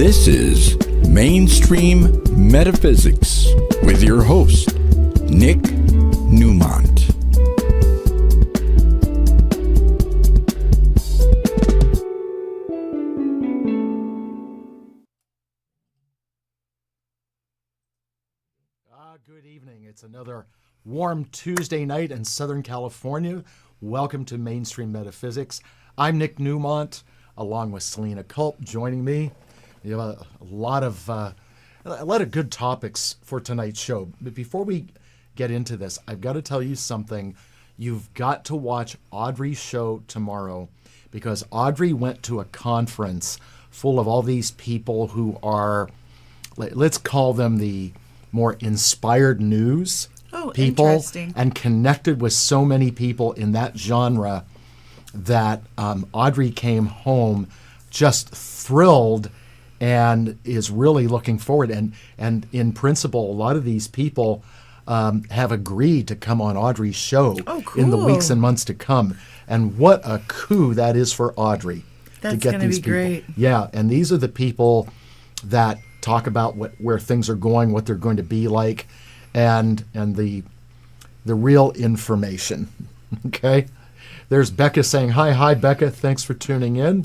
This is Mainstream Metaphysics with your host, Nick Newmont. Good evening. It's another warm Tuesday night in Southern California. Welcome to Mainstream Metaphysics. I'm Nick Newmont, along with Salena Colp joining me. We have a lot of good topics for tonight's show. But before we get into this, I've got to tell you something. You've got to watch Audrey's show tomorrow, because Audrey went to a conference full of all these people who are, let's call them the more inspired news people, interesting. And connected with so many people in that genre that Audrey came home just thrilled and is really looking forward. And in principle, a lot of these people have agreed to come on Audrey's show in the weeks and months to come. And what a coup that is for Audrey. That's to get going to these be people. Great. Yeah, and these are the people that talk about where things are going, what they're going to be like, and the real information. Okay? There's Becca saying, hi, Becca, thanks for tuning in.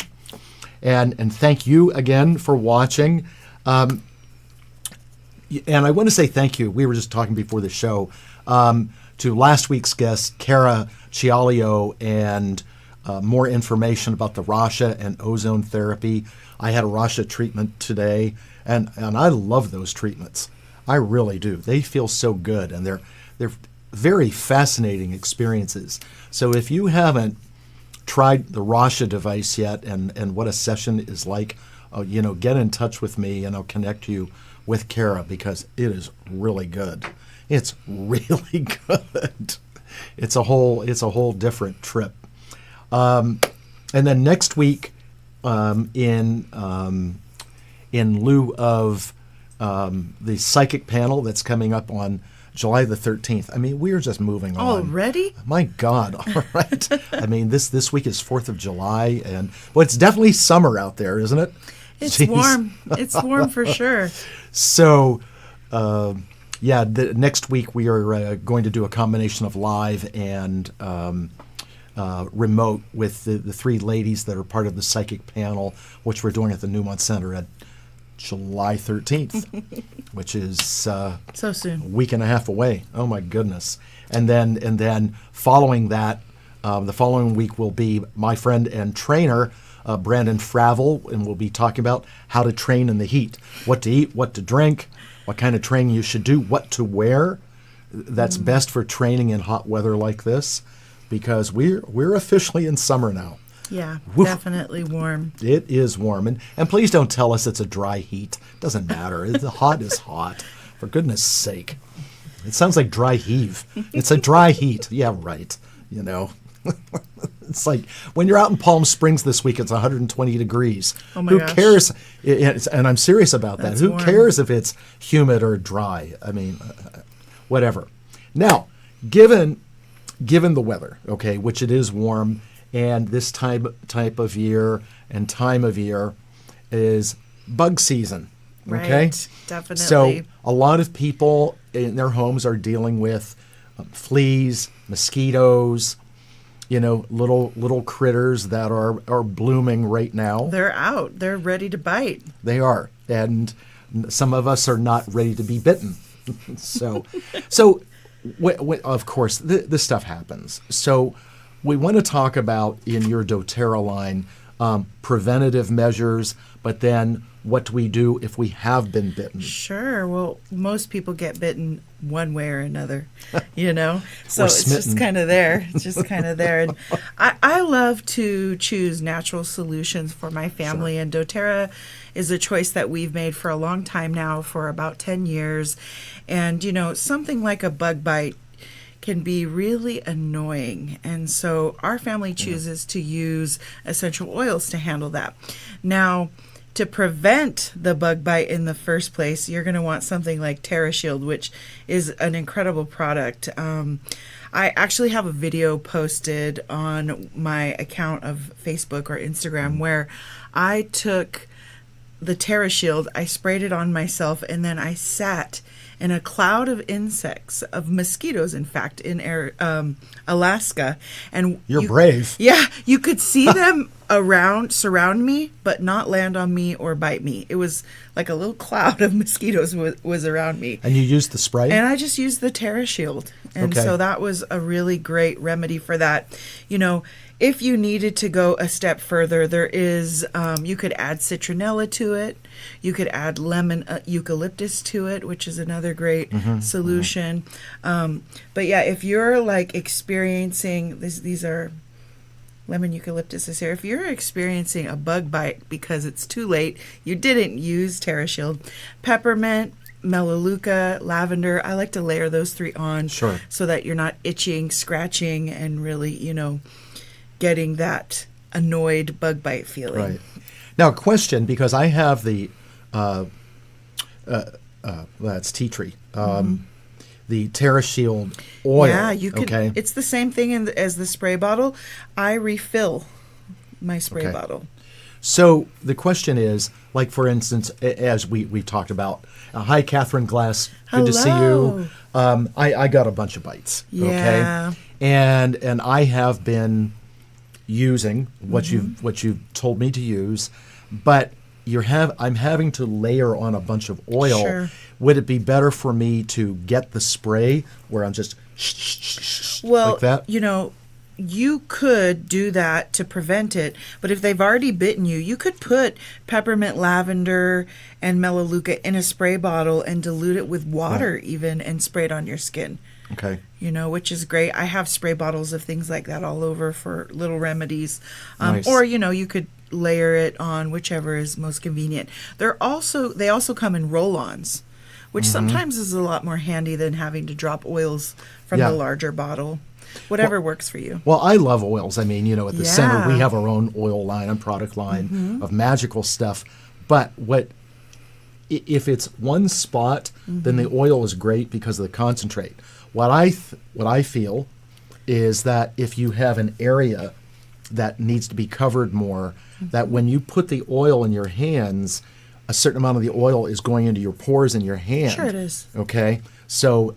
And thank you again for watching. And I want to say thank you. We were just talking before the show to last week's guest, Kara Chialio, and more information about the Rasha and ozone therapy. I had a Rasha treatment today, and I love those treatments. I really do. They feel so good, and they're very fascinating experiences. So if you haven't tried the Rasha device yet and what a session is like, get in touch with me and I'll connect you with Kara, because it is really good. It's really good. It's a whole different trip. And then next week, in lieu of the psychic panel that's coming up on July the 13th. I mean, we're just moving on. Already? My God. All right. I mean, this week is 4th of July, and it's definitely summer out there, isn't it? It's Jeez. warm. It's warm for sure. So, next week we are going to do a combination of live and remote with the three ladies that are part of the psychic panel, which we're doing at the Newmont Center at July 13th, which is so soon, a week and a half away. Oh my goodness! And then following that, the following week will be my friend and trainer Brandon Fravel, and we'll be talking about how to train in the heat, what to eat, what to drink, what kind of training you should do, what to wear. That's best for training in hot weather like this, because we're officially in summer now. Yeah, Woof. Definitely warm. It is warm. And please don't tell us it's a dry heat. Doesn't matter. The hot is hot. For goodness sake. It sounds like dry heave. It's a dry heat. Yeah, right. It's like when you're out in Palm Springs this week, it's 120 degrees. Oh my Who gosh. cares? And I'm serious about that. That's Who warm. cares if it's humid or dry? I mean, whatever. Now, given the weather, okay, which it is warm, and this type of year and time of year is bug season, okay? Right, definitely. So a lot of people in their homes are dealing with fleas, mosquitoes, little critters that are blooming right now. They're out. They're ready to bite. They are, and some of us are not ready to be bitten. So of course, this stuff happens. So we want to talk about, in your doTERRA line, preventative measures, but then what do we do if we have been bitten? Sure. Well, most people get bitten one way or another, So it's smitten. just kind of there. It's just kind of there. And I love to choose natural solutions for my family. Sure. And doTERRA is a choice that we've made for a long time now, for about 10 years. And, something like a bug bite can be really annoying. And so our family chooses to use essential oils to handle that. Now, to prevent the bug bite in the first place, you're going to want something like TerraShield, which is an incredible product. I actually have a video posted on my account of Facebook or Instagram where I took the TerraShield, I sprayed it on myself, and then I sat in a cloud of insects, of mosquitoes, in fact, in Alaska. And You're brave. Yeah, you could see them surround me, but not land on me or bite me. It was like a little cloud of mosquitoes was around me. And you used the spray? And I just used the TerraShield. And Okay. so that was a really great remedy for that. You know, if you needed to go a step further, there is, you could add citronella to it. You could add lemon eucalyptus to it, which is another great solution. But yeah, if you're like experiencing, these are lemon eucalyptus is here. If you're experiencing a bug bite because it's too late, you didn't use TerraShield, peppermint, melaleuca, lavender, I like to layer those 3 on so that you're not itching, scratching, and really, you know, getting that annoyed bug bite feeling. Right. Now, a question, because I have the, that's tea tree, the TerraShield oil. Yeah, you could. Okay. It's the same thing as the spray bottle. I refill my spray Okay. bottle. So the question is, like, for instance, as we've talked about, hi, Catherine Glass. Good to see you. I got a bunch of bites. Yeah. Okay. And I have been using what you've told me to use, but I'm having to layer on a bunch of oil. Sure. Would it be better for me to get the spray where I'm just like that? You know, you could do that to prevent it, but if they've already bitten you, you could put peppermint, lavender, and melaleuca in a spray bottle and dilute it with water even and spray it on your skin. Okay. You know, which is great. I have spray bottles of things like that all over for little remedies. Nice. Or, you know, you could layer it on whichever is most convenient. They also come in roll-ons, which sometimes is a lot more handy than having to drop oils from the larger bottle. Whatever works for you. Well, I love oils. I mean, you know, at the center, we Yeah. have our own oil line and product line of magical stuff. But if it's one spot, then the oil is great because of the concentrate. What I feel is that if you have an area that needs to be covered more, that when you put the oil in your hands, a certain amount of the oil is going into your pores in your hand. Sure it is. Okay? So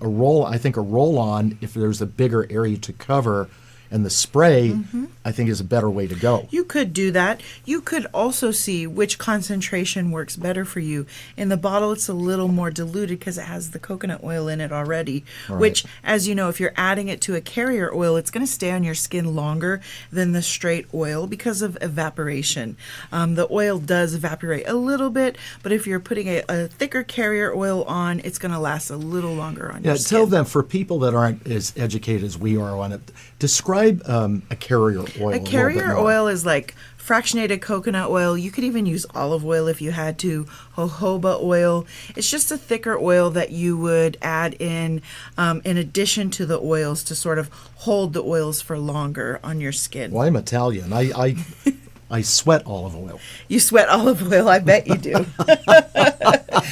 I think a roll-on, if there's a bigger area to cover, and the spray, I think, is a better way to go. You could do that. You could also see which concentration works better for you. In the bottle, it's a little more diluted because it has the coconut oil in it already, which, as you know, if you're adding it to a carrier oil, it's going to stay on your skin longer than the straight oil because of evaporation. The oil does evaporate a little bit, but if you're putting a thicker carrier oil on, it's going to last a little longer on your skin. Tell them, for people that aren't as educated as we are on it, describe a carrier oil. A carrier oil is like fractionated coconut oil. You could even use olive oil if you had to. Jojoba oil. It's just a thicker oil that you would add in addition to the oils to sort of hold the oils for longer on your skin. Well, I'm Italian. I sweat olive oil. You sweat olive oil, I bet you do.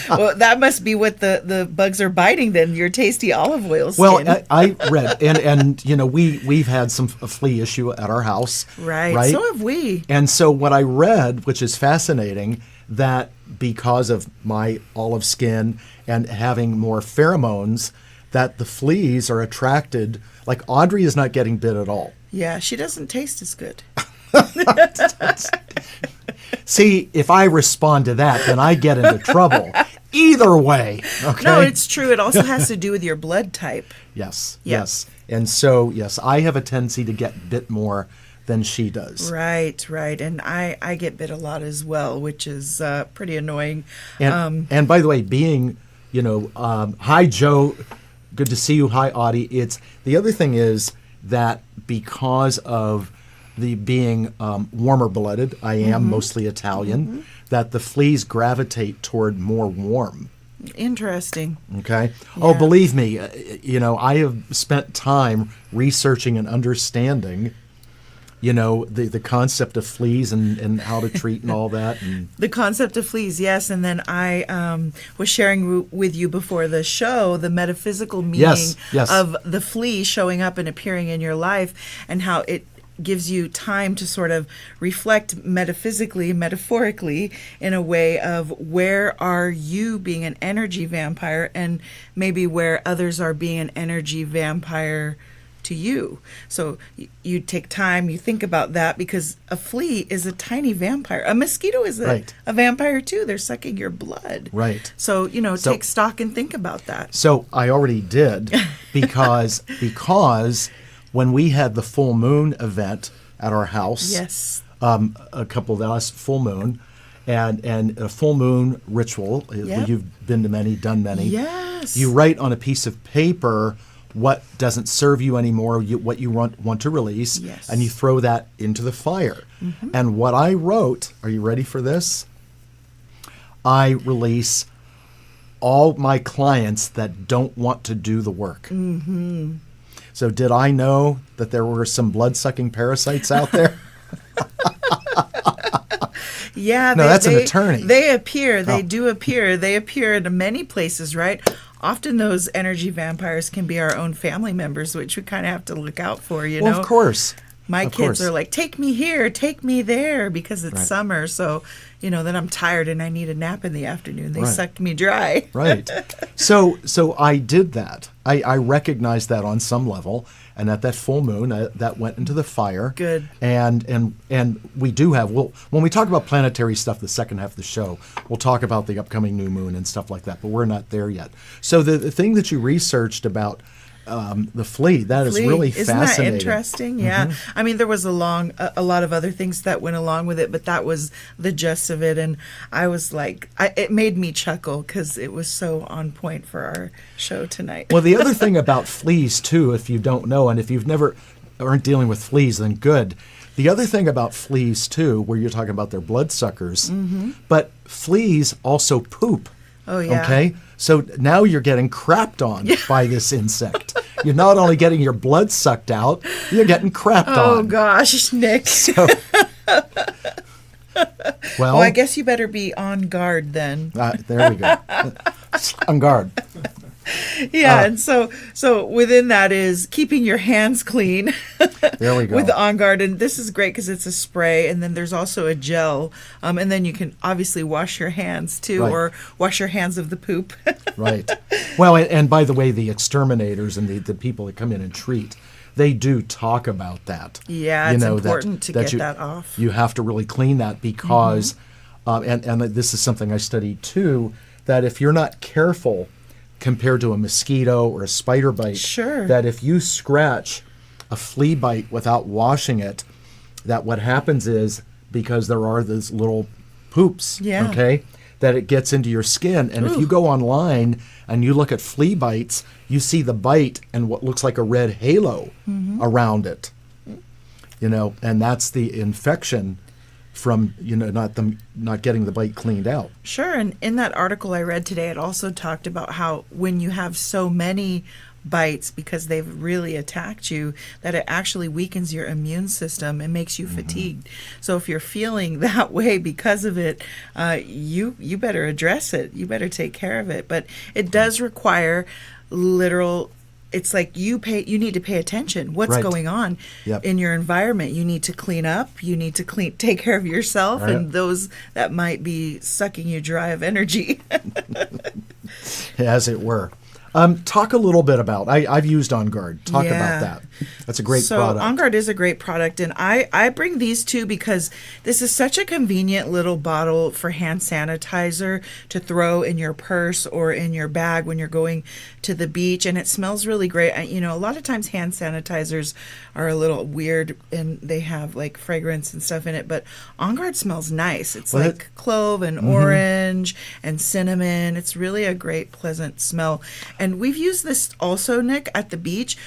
Well, that must be what the bugs are biting then, your tasty olive oil skin. Well, I read, and you know, we've had some flea issue at our house. Right, so have we. And so what I read, which is fascinating, that because of my olive skin and having more pheromones, that the fleas are attracted, like Audrey is not getting bit at all. Yeah, she doesn't taste as good. See, if I respond to that, then I get into trouble. Either way, okay? No, it's true. It also has to do with your blood type. Yes, Yeah. yes. And so, yes, I have a tendency to get bit more than she does. Right. And I get bit a lot as well, which is pretty annoying. And by the way, being, you know, hi, Joe. Good to see you. Hi, Audie. The other thing is that because of the being warmer blooded, I am mostly Italian, that the fleas gravitate toward more warm. Interesting. Okay. Yeah. Oh, believe me, you know, I have spent time researching and understanding, you know, the concept of fleas and how to treat and all that. And The concept of fleas, yes. And then I was sharing with you before the show the metaphysical meaning Yes. of the flea showing up and appearing in your life and how gives you time to sort of reflect metaphysically, metaphorically, in a way of where are you being an energy vampire and maybe where others are being an energy vampire to you. So you take time, you think about that, because a flea is a tiny vampire. A mosquito is a vampire too. They're sucking your blood. Right. So, take stock and think about that. So I already did because when we had the full moon event at our house, Yes. a couple of last full moon, and a full moon ritual. Yep. You've been to many, done many. Yes. You write on a piece of paper what doesn't serve you anymore, what you want to release, Yes. and you throw that into the fire. And what I wrote, are you ready for this? I release all my clients that don't want to do the work. So did I know that there were some blood-sucking parasites out there? Yeah. No, that's an attorney. They appear. They do appear. They appear in many places, right? Often those energy vampires can be our own family members, which we kind of have to look out for, you know? Well, of course. My Of kids course. are like, take me here, take me there, because it's summer. So, then I'm tired and I need a nap in the afternoon. They Right. suck me dry. Right. So I did that. I recognized that on some level, and at that full moon, that went into the fire. Good. And we do have, when we talk about planetary stuff, the second half of the show, we'll talk about the upcoming new moon and stuff like that, but we're not there yet. So the thing that you researched about the flea, that is really Isn't fascinating. that interesting? Yeah. I mean, there was a lot of other things that went along with it, but that was the gist of it. And I was like, it made me chuckle because it was so on point for our show tonight. Well, the other thing about fleas, too, if you don't know, and if you've never aren't dealing with fleas, then good. The other thing about fleas, too, where you're talking about their bloodsuckers, but fleas also poop. Oh, yeah. Okay? So now you're getting crapped on by this insect. You're not only getting your blood sucked out, you're getting crapped on. Oh, gosh, Nick. So, well, I guess you better be on guard then. there we go. On guard. Yeah, and so within that is keeping your hands clean. There we go. With the On Guard, and this is great because it's a spray, and then there's also a gel, and then you can obviously wash your hands too, Right. or wash your hands of the poop. Right. Well, and by the way, the exterminators and the people that come in and treat, they do talk about that. Yeah, it's important to get that off. You have to really clean that because, and this is something I studied too, that if you're not careful compared to a mosquito or a spider bite, Sure. that if you scratch a flea bite without washing it, that what happens is, because there are those little poops, Yeah. okay, that it gets into your skin. And if you go online and you look at flea bites, you see the bite and what looks like a red halo around it. And that's the infection from not getting the bite cleaned out. Sure, and in that article I read today, it also talked about how when you have so many bites because they've really attacked you, that it actually weakens your immune system and makes you fatigued. So if you're feeling that way because of it, you better address it. You better take care of it. But it does require literal. It's like you need to pay attention. What's Right. going on Yep. in your environment? You need to clean up. You need to take care of yourself Right. and those that might be sucking you dry of energy. As it were. Talk a little bit about, I've used On Guard. Talk about that. That's a great product. On Guard is a great product, and I bring these two because this is such a convenient little bottle for hand sanitizer to throw in your purse or in your bag when you're going to the beach, and it smells really great. A lot of times hand sanitizers are a little weird and they have like fragrance and stuff in it, but On Guard smells nice. It's like clove and orange and cinnamon. It's really a great, pleasant smell. And we've used this also, Nick, at the beach.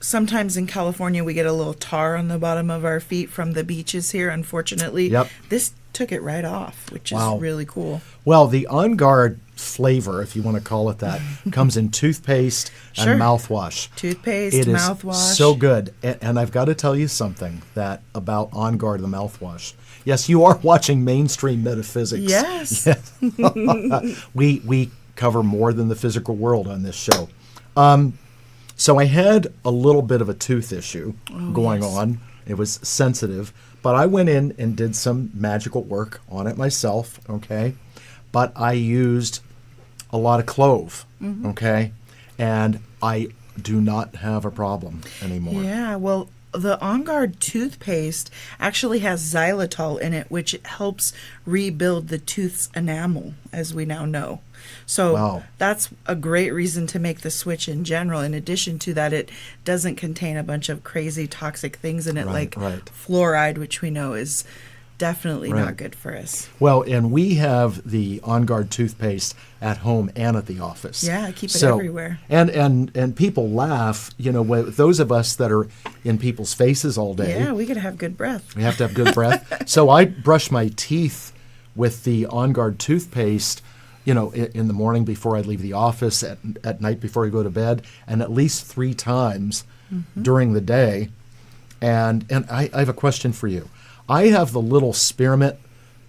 Sometimes in California we get a little tar on the bottom of our feet from the beaches here, unfortunately. Yep. This took it right off, which is really cool. Well, the On Guard flavor, if you want to call it that, comes in toothpaste Sure. and mouthwash. Toothpaste, It is mouthwash. so good. And I've got to tell you something about On Guard, the mouthwash. Yes, you are watching Mainstream Metaphysics. Yes. We cover more than the physical world on this show. So I had a little bit of a tooth issue going on, It was sensitive. But I went in and did some magical work on it myself, okay? But I used a lot of clove, okay? And I do not have a problem anymore. Yeah, well, the On Guard toothpaste actually has xylitol in it, which helps rebuild the tooth's enamel, as we now know. So Wow. that's a great reason to make the switch in general. In addition to that, it doesn't contain a bunch of crazy toxic things in it, like fluoride, which we know is definitely not good for us. Well, and we have the On Guard toothpaste at home and at the office. Yeah, I keep it everywhere. And people laugh, with those of us that are in people's faces all day. Yeah, we gotta have good breath. We have to have good breath. So I brush my teeth with the On Guard toothpaste, in the morning before I leave the office, at night before I go to bed, and at least 3 times during the day. And I have a question for you. I have the little spearmint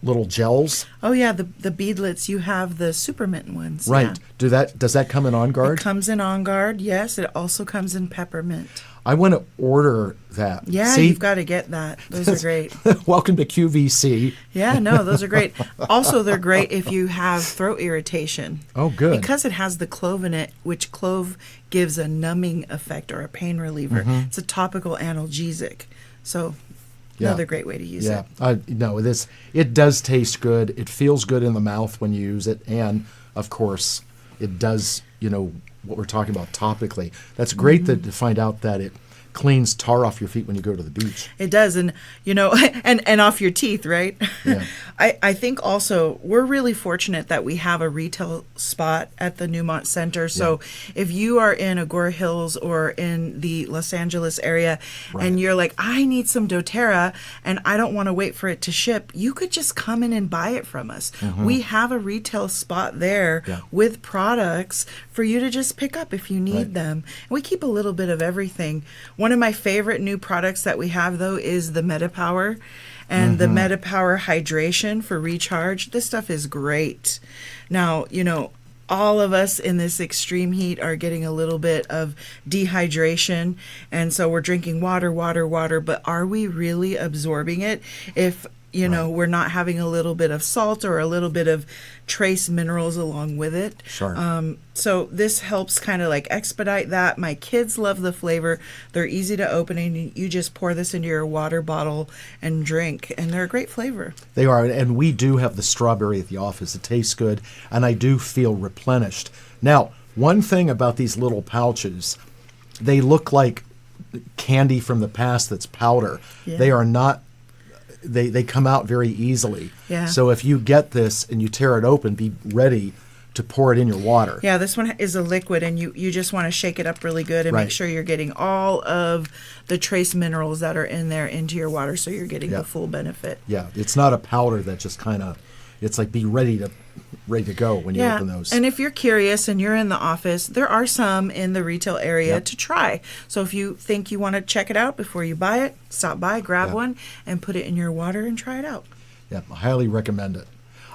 little gels. Oh yeah, the beadlets. You have the supermint ones. Right. Yeah. Does that come in On Guard? It comes in On Guard, yes. It also comes in peppermint. I want to order that. Yeah, See? you've got to get that. Those are great. Welcome to QVC. Yeah, no, those are great. Also, they're great if you have throat irritation. Oh, good. Because it has the clove in it, which clove gives a numbing effect or a pain reliever. It's a topical analgesic. So another great way to use it. No, it does taste good. It feels good in the mouth when you use it. And, of course, it does, what we're talking about topically. That's great to find out that it cleans tar off your feet when you go to the beach. It does, and and off your teeth, right? Yeah. I think also we're really fortunate that we have a retail spot at the Newmont Center. So if you are in Agora Hills or in the Los Angeles area and you're like, I need some doTERRA and I don't want to wait for it to ship, you could just come in and buy it from us. We have a retail spot there with products for you to just pick up if you need them. And we keep a little bit of everything. One of my favorite new products that we have, though, is the MetaPower. And the MetaPower hydration for recharge. This stuff is great. Now, all of us in this extreme heat are getting a little bit of dehydration. And so we're drinking water, but are we really absorbing it if, we're not having a little bit of salt or a little bit of trace minerals along with it? Sure. So this helps kind of like expedite that. My kids love the flavor. They're easy to open, and you just pour this into your water bottle and drink, and they're a great flavor. They are, and we do have the strawberry at the office. It tastes good, and I do feel replenished. Now, one thing about these little pouches, they look like candy from the past that's powder. Yeah. They are not. They come out very easily. Yeah. So if you get this and you tear it open, be ready to pour it in your water. Yeah, this one is a liquid, and you just want to shake it up really good and make sure you're getting all of the trace minerals that are in there into your water, so you're getting the full benefit. Yeah, it's not a powder that just kind of, it's like be ready to go when you open those. And if you're curious and you're in the office, there are some in the retail area to try. So if you think you want to check it out before you buy it, stop by, grab one, and put it in your water and try it out. Yeah, I highly recommend it.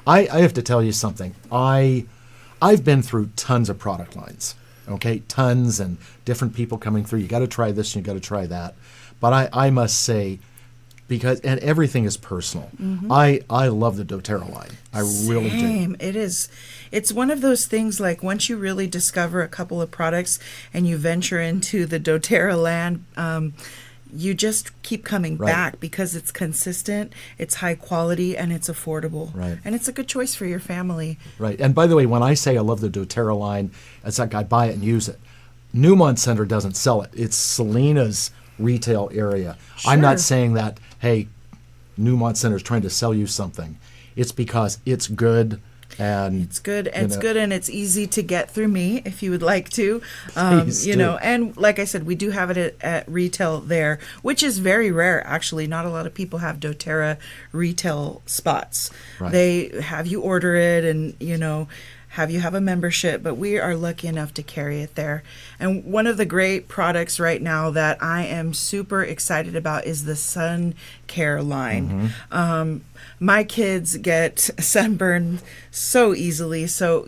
I have to tell you something. I've been through tons of product lines, okay? Tons, and different people coming through. You got to try this and you got to try that. But I must say, and everything is personal. I love the doTERRA line. I really do. Same. It's one of those things, like once you really discover a couple of products and you venture into the doTERRA land, you just keep coming back because it's consistent, it's high quality, and it's affordable. Right. And it's a good choice for your family. Right. And by the way, when I say I love the doTERRA line, it's like I buy it and use it. Newmont Center doesn't sell it. It's Salena's retail area. Sure. I'm not saying that, hey, Newmont Center is trying to sell you something. It's because it's good. And it's good. And it's easy to get through me if you would like to. Please do. And like I said, we do have it at retail there, which is very rare actually. Not a lot of people have doTERRA retail spots. Right. They have you order it and have you have a membership, but we are lucky enough to carry it there. And one of the great products right now that I am super excited about is the sun care line. My kids get sunburned so easily, so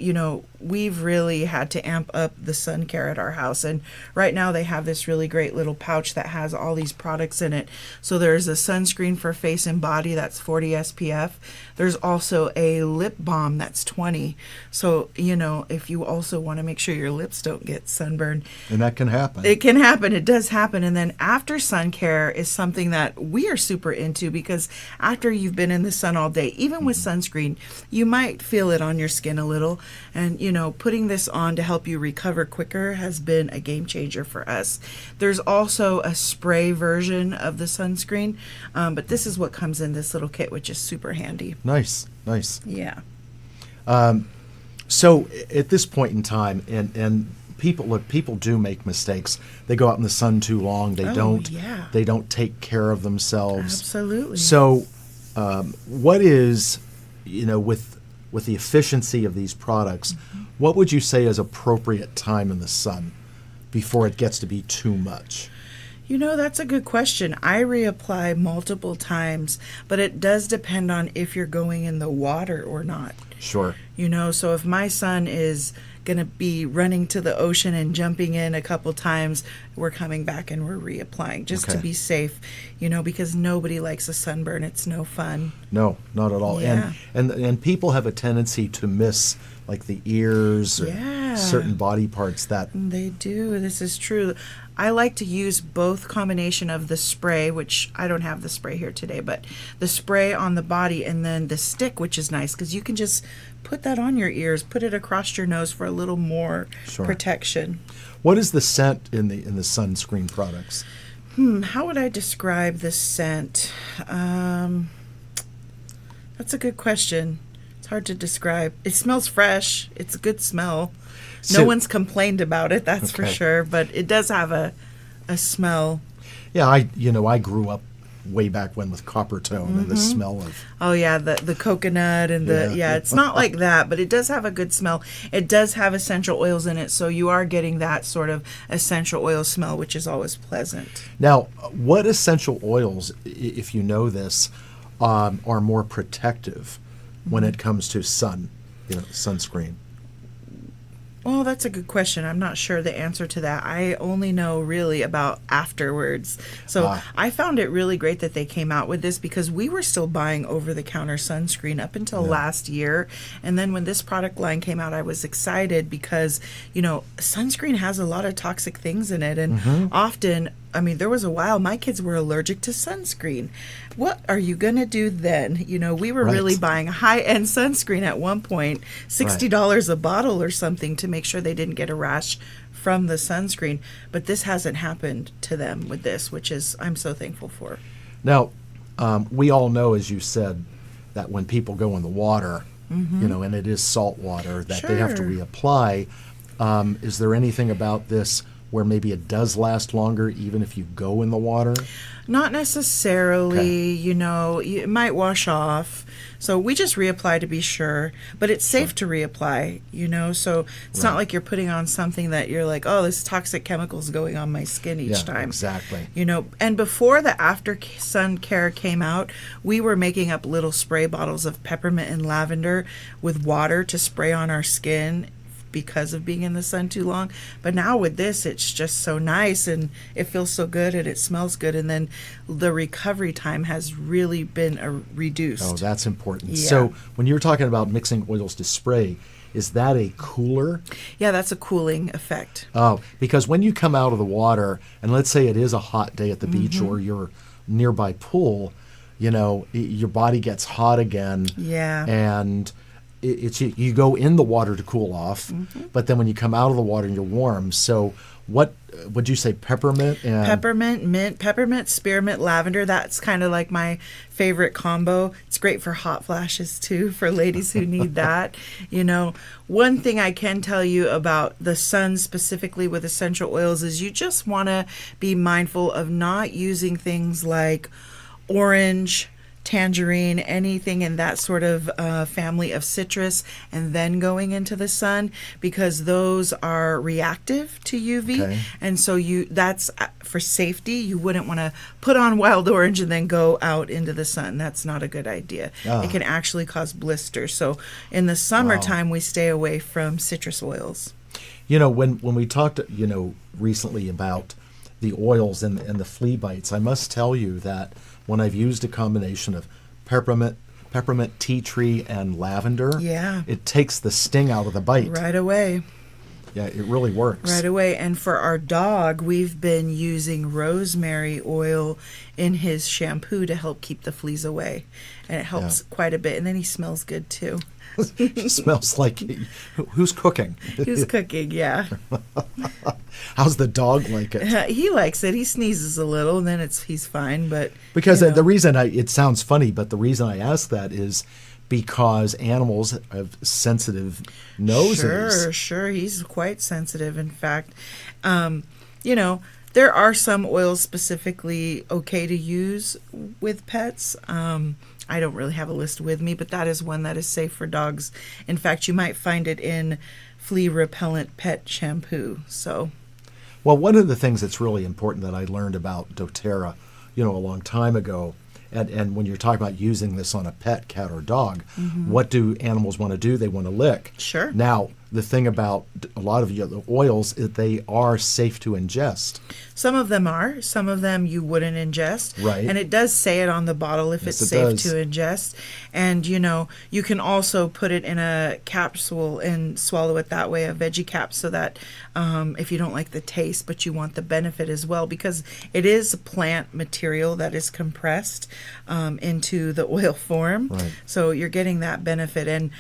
we've really had to amp up the sun care at our house. And right now they have this really great little pouch that has all these products in it. So there's a sunscreen for face and body that's 40 SPF. There's also a lip balm that's 20. So, if you also want to make sure your lips don't get sunburned. And that can happen. It can happen. It does happen. And then after sun care is something that we are super into, because after you've been in the sun all day, even with sunscreen, you might feel it on your skin a little. And, putting this on to help you recover quicker has been a game changer for us. There's also a spray version of the sunscreen, but this is what comes in this little kit, which is super handy. Nice. Yeah. So at this point in time, and people do make mistakes. They go out in the sun too long. They don't take care of themselves. Absolutely. So what is, with the efficiency of these products, what would you say is appropriate time in the sun before it gets to be too much? That's a good question. I reapply multiple times, but it does depend on if you're going in the water or not. Sure. So if my son is going to be running to the ocean and jumping in a couple times, we're coming back and we're reapplying just to be safe, because nobody likes a sunburn. It's no fun. No, not at all. Yeah. And people have a tendency to miss like the ears or certain body parts that they do. This is true. I like to use both combination of the spray, which I don't have the spray here today, but the spray on the body and then the stick, which is nice because you can just put that on your ears, put it across your nose for a little more protection. What is the scent in the sunscreen products? How would I describe the scent? That's a good question. It's hard to describe. It smells fresh. It's a good smell. No one's complained about it, that's for sure, but it does have a smell. Yeah, I grew up way back when with copper tone and the smell of the coconut and it's not like that, but it does have a good smell. It does have essential oils in it, so you are getting that sort of essential oil smell, which is always pleasant. Now, what essential oils, if you know this, are more protective when it comes to sunscreen? Well, that's a good question. I'm not sure the answer to that. I only know really about afterwards. So I found it really great that they came out with this because we were still buying over-the-counter sunscreen up until last year. And then when this product line came out, I was excited because, sunscreen has a lot of toxic things in it. And often, there was a while my kids were allergic to sunscreen. What are you going to do then? We were really buying high-end sunscreen at one point, $60 a bottle or something to make sure they didn't get a rash from the sunscreen. But this hasn't happened to them with this, which is I'm so thankful for. Now, we all know, as you said, that when people go in the water, and it is salt water, that they have to reapply. Is there anything about this where maybe it does last longer even if you go in the water? Not necessarily, it might wash off. So we just reapply to be sure, but it's safe to reapply, so it's not like you're putting on something that you're like, oh, this toxic chemical is going on my skin each time. Exactly. And before the after sun care came out, we were making up little spray bottles of peppermint and lavender with water to spray on our skin because of being in the sun too long. But now with this, it's just so nice and it feels so good and it smells good. And then the recovery time has really been reduced. Oh, that's important. Yeah. So when you're talking about mixing oils to spray, is that a cooler? Yeah, that's a cooling effect. Oh, because when you come out of the water, and let's say it is a hot day at the beach or your nearby pool, your body gets hot again. Yeah. And you go in the water to cool off, but then when you come out of the water, you're warm. So what would you say, peppermint? Peppermint, mint, peppermint, spearmint, lavender. That's kind of like my favorite combo. It's great for hot flashes too, for ladies who need that. One thing I can tell you about the sun specifically with essential oils is you just want to be mindful of not using things like orange, tangerine, anything in that sort of family of citrus, and then going into the sun, because those are reactive to UV. Okay. And so that's for safety. You wouldn't want to put on wild orange and then go out into the sun. That's not a good idea. Ah. It can actually cause blisters. So in the summertime, we stay away from citrus oils. You know, when we talked, recently about the oils and the flea bites, I must tell you that when I've used a combination of peppermint, tea tree, and lavender, Yeah. it takes the sting out of the bite. Right away. Yeah, it really works. Right away. And for our dog, we've been using rosemary oil in his shampoo to help keep the fleas away. And it helps quite a bit. And then he smells good too. It smells like, who's cooking? He's cooking, yeah. How's the dog like it? He likes it. He sneezes a little, and then he's fine. But Because the reason it sounds funny, but the reason I ask that is because animals have sensitive noses. Sure. He's quite sensitive. In fact, there are some oils specifically okay to use with pets. I don't really have a list with me, but that is one that is safe for dogs. In fact, you might find it in flea repellent pet shampoo. So, well, one of the things that's really important that I learned about doTERRA, a long time ago, and when you're talking about using this on a pet, cat or dog, what do animals want to do? They want to lick. Sure. Now, the thing about a lot of the oils is they are safe to ingest. Some of them are. Some of them you wouldn't ingest. Right. And it does say it on the bottle if Yes, it's it safe does. to ingest. And, you can also put it in a capsule and swallow it that way, a veggie cap, so that if you don't like the taste, but you want the benefit as well, because it is plant material that is compressed into the oil form. Right. So you're getting that benefit. And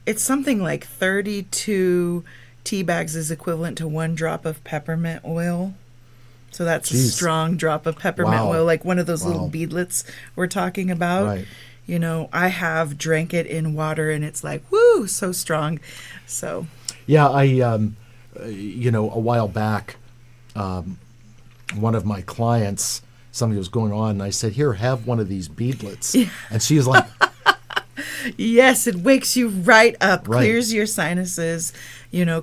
it's something like 32 tea bags is equivalent to 1 drop of peppermint oil. So that's a Jeez. strong drop of peppermint Wow. oil, like one of those Wow. little beadlets we're talking about. Right. I have drank it in water, and it's like, woo, so strong. So, Yeah, I, a while back, one of my clients, something was going on, and I said, here, have one of these beadlets. Yeah. And she was like, yes, it wakes you right up, Right. clears your sinuses,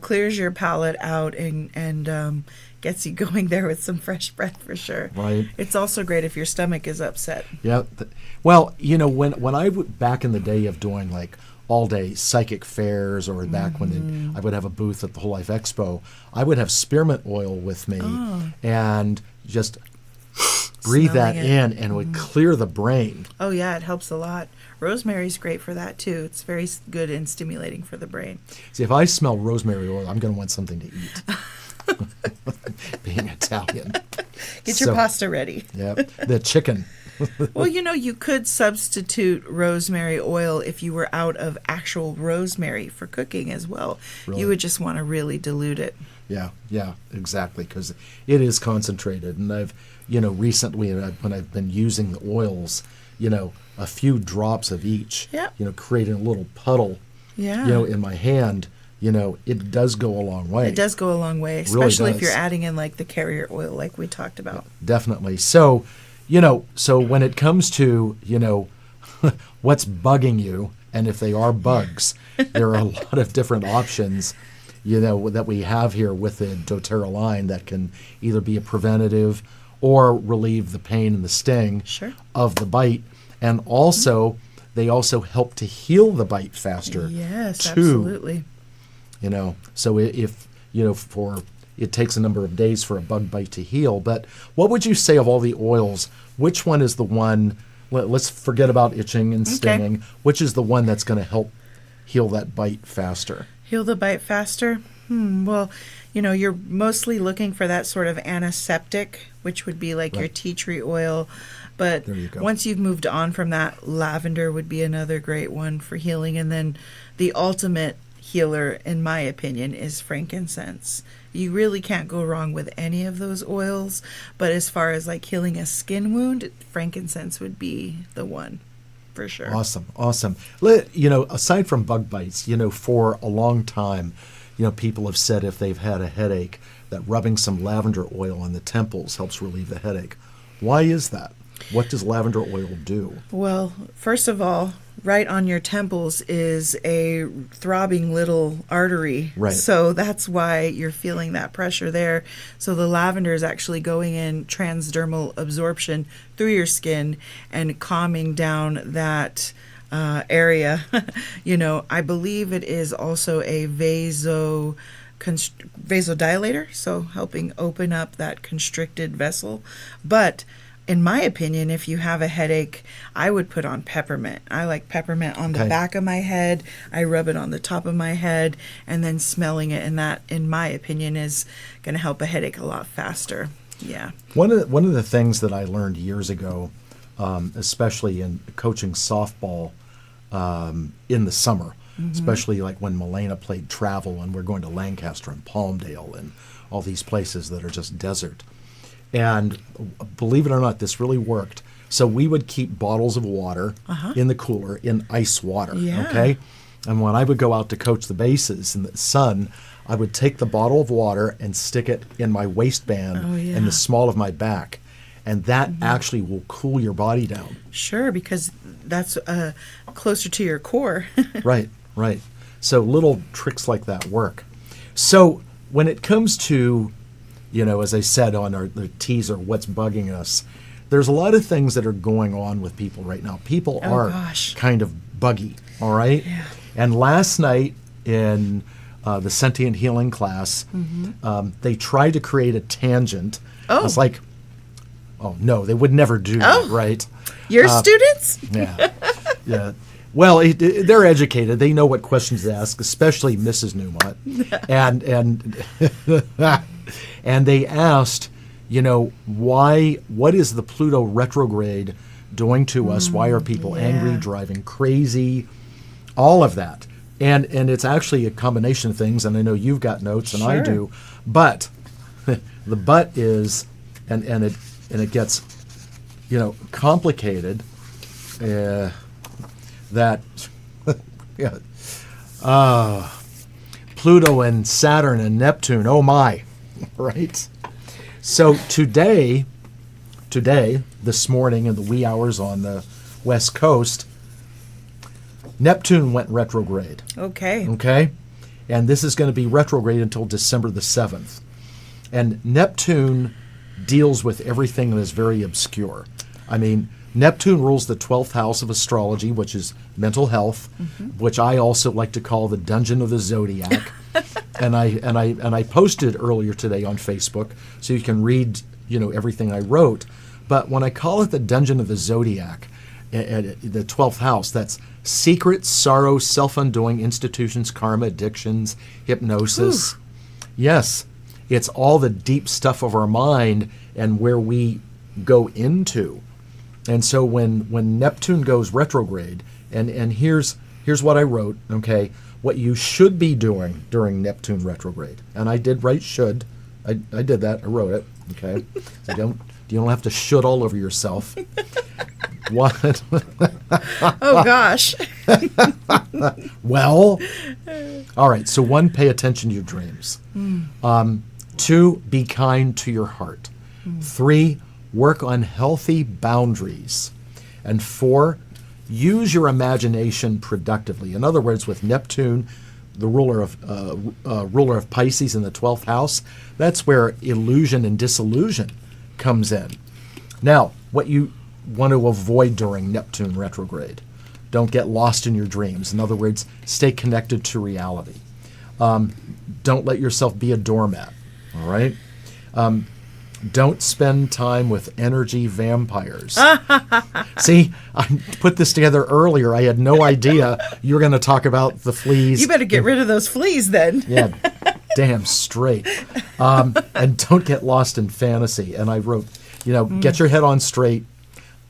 clears your palate out, and gets you going there with some fresh breath for sure. Right. It's also great if your stomach is upset. yeah. Well, when I would, back in the day of doing like all day psychic fairs, or back when I would have a booth at the Whole Life Expo, I would have spearmint oil with me and just breathe that Smelling it. in, and it would clear the brain. Oh, yeah, it helps a lot. Rosemary's great for that, too. It's very good and stimulating for the brain. See, if I smell rosemary oil, I'm going to want something to eat. Being Italian. Get your pasta ready. Yeah, the chicken. Well, you could substitute rosemary oil if you were out of actual rosemary for cooking as well. Really? You would just want to really dilute it. Yeah, exactly, because it is concentrated. And I've, recently when I've been using the oils, a few drops of each, Yep. Creating a little puddle, Yeah. in my hand, it does go a long way. It does go a long way, Really especially if does. you're adding in like the carrier oil like we talked about. Definitely. So, so when it comes to, what's bugging you, and if they are bugs, there are a lot of different options, that we have here with the doTERRA line that can either be a preventative or relieve the pain and the sting Sure. of the bite. And also, they also help to heal the bite faster. Yes, too. absolutely. So if, it takes a number of days for a bug bite to heal. But what would you say of all the oils, which one is the one, let's forget about itching and stinging, which is the one that's going to help heal that bite faster? Heal the bite faster? Well, you're mostly looking for that sort of antiseptic, which would be like your tea tree oil. But There you go. once you've moved on from that, lavender would be another great one for healing. And then the ultimate healer, in my opinion, is frankincense. You really can't go wrong with any of those oils. But as far as like healing a skin wound, frankincense would be the one. For sure. Awesome. Aside from bug bites, for a long time, people have said if they've had a headache, that rubbing some lavender oil on the temples helps relieve the headache. Why is that? What does lavender oil do? Well, first of all, right on your temples is a throbbing little artery. Right. So that's why you're feeling that pressure there. So the lavender is actually going in transdermal absorption through your skin and calming down that area. I believe it is also a vasodilator, so helping open up that constricted vessel. But in my opinion, if you have a headache, I would put on peppermint. I like peppermint on the back of my head. I rub it on the top of my head and then smelling it. And that, in my opinion, is going to help a headache a lot faster. Yeah. One of the things that I learned years ago, especially in coaching softball in the summer, especially like when Milena played travel and we're going to Lancaster and Palmdale and all these places that are just desert. And believe it or not, this really worked. So we would keep bottles of water in the cooler in ice water, okay? And when I would go out to coach the bases in the sun, I would take the bottle of water and stick it in my waistband in the small of my back. And that actually will cool your body down. Sure, because that's closer to your core. Right. So little tricks like that work. So when it comes to, as I said on the teaser, what's bugging us, there's a lot of things that are going on with people right now. People are kind of buggy, all right? Yeah. And last night in the sentient healing class, they tried to create a tangent. I was like, oh, no, they would never do that, right? Your students? Yeah. Well, they're educated. They know what questions to ask, especially Mrs. Newmont. And they asked, what is the Pluto retrograde doing to us? Why are people angry, driving crazy? All of that. And it's actually a combination of things, and I know you've got notes and I do. But the but is, and it gets, complicated, that Pluto and Saturn and Neptune, oh my, right? So today, this morning in the wee hours on the West Coast, Neptune went retrograde. Okay? And this is going to be retrograde until December the 7th. And Neptune deals with everything that is very obscure. I mean, Neptune rules the 12th house of astrology, which is mental health, which I also like to call the dungeon of the zodiac. and I posted earlier today on Facebook, so you can read, everything I wrote. But when I call it the dungeon of the zodiac, the 12th house, that's secret, sorrow, self-undoing, institutions, karma, addictions, hypnosis. Ooh. Yes, it's all the deep stuff of our mind and where we go into. And so when Neptune goes retrograde, and here's what I wrote, okay, what you should be doing during Neptune retrograde. And I did write should. I did that. I wrote it, okay? So you don't have to should all over yourself. What? Oh, gosh. Well, all right. So 1, pay attention to your dreams. 2, be kind to your heart. 3, work on healthy boundaries. And 4, use your imagination productively. In other words, with Neptune, the ruler of Pisces in the 12th house, that's where illusion and disillusion comes in. Now, what you want to avoid during Neptune retrograde, don't get lost in your dreams. In other words, stay connected to reality. Don't let yourself be a doormat, all right? Don't spend time with energy vampires. See, I put this together earlier. I had no idea you were going to talk about the fleas. You better get rid of those fleas then. Yeah, damn straight. And don't get lost in fantasy. And I wrote, get your head on straight,